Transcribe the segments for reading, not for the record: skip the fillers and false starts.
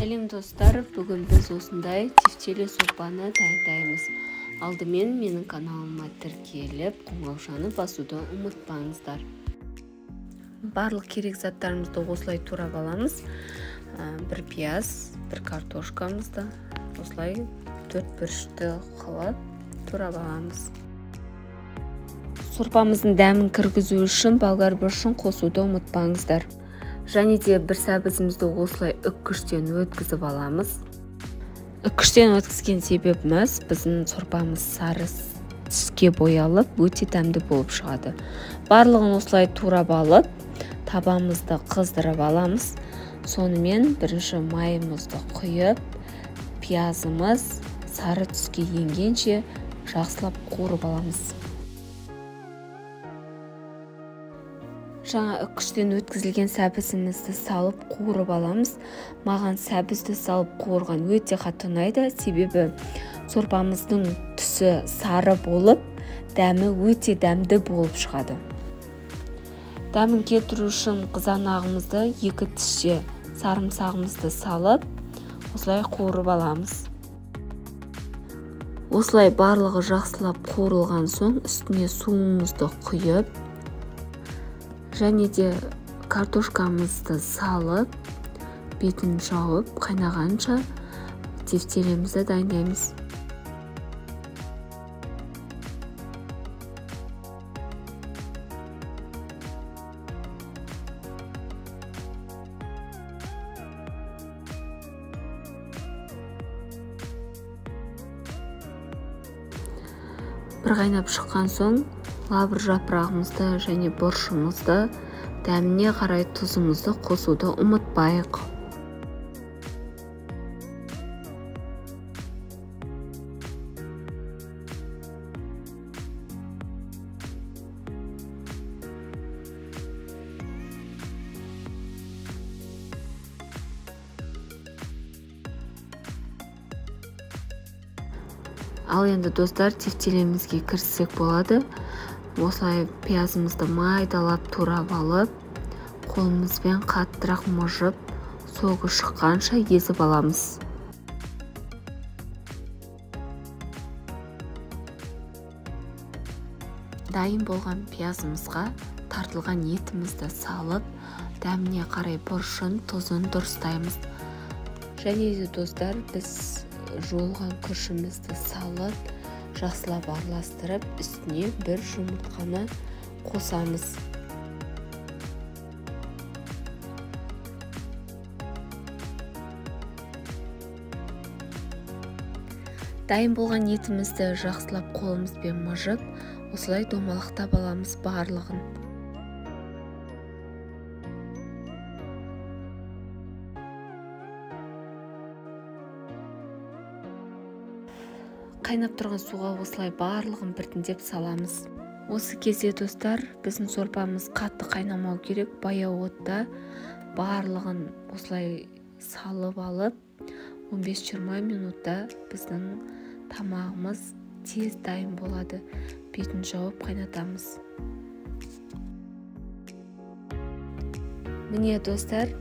Сәлем достар, бүгін біз осындай тефтелі сорпаны дайындаймыз. Алдымен менің каналыма тіркеліп, қоңыраушаны басуды ұмытпаңыздар. Барлық керек заттарымызды осылай турап аламыз. Бір пияз, бір картошкамызды осылай 4 бұрышты қылып турап аламыз. Сорпамыздың дәмін кіргізу үшін болгар бұрышын қосуды ұмытпаңыздар. Және де бір сәбізімізді осылай үккіштен өткізіп аламыз. Үккіштен өткізген себебіміз біздің сорпамыз сары түске боялып, өте дәмді болып шығады. Барлығын осылай турап алып, табамызды қыздырып аламыз. Сонымен бірінші майымызды құйып, пиязымыз сары түске енгенше жақсылап қуырып аламыз. Жаңа үккіштен өткізілген сәбізімізді салып қуырып аламыз. Маған сәбізді салып қуырған өте қатты ұнайды, себебі сорпамыздың түсі сары болып, дәмі өте дәмді болып шығады. Дәмін келтіру үшін қызанағымызды 2 тісше сарымсағымызды салып, осылай қуырып аламыз. Осылай барлығы жақсылап қуырылған соң үстіне суымызды құйып, және де картошкамызды салып, бетін жауып, қайнағанша тефтелімізді дайындаймыз. Бір қайнап шыққан соң, лавр жапырағымызды және бұрышымызды, дәміне қарай тұзымызды қосуды ұмытпайық. Ал енді достар, тефтелемізге кіріссек болады. Осылай пиязымызды майдалап турап алып, қолымызбен қаттырақ мұжып, соғы шыққанша езіп аламыз. Дайын болған пиязымызға тартылған етімізді салып, дәміне қарай бұрышын, тұзын дұрыстаймыз. Және де достар, біз жуылған күрішімізді салып, жақсылап араластырып, үстіне бір жұмыртқаны қосамыз. Дайын болған етімізді жақсылап қолымызбен мұжып, осылай домалақтап аламыз барлығын. Қайнап тұрған суға осылай барлығын біртіндеп саламыз. Осы кезде достар, біздің сорпамыз қатты қайнамау керек, баяу отта барлығын осылай салып алып, 15-20 минутта біздің тамағымыз тез дайын болады. Бетін жауып қайнатамыз. Міне достар,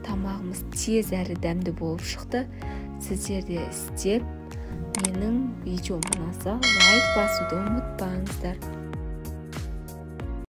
тамағымыз тез әрі дәмді болып шықты. Сіздер де істеп, менің видеом ұнаса лайк басуды ұмытпаңыздар.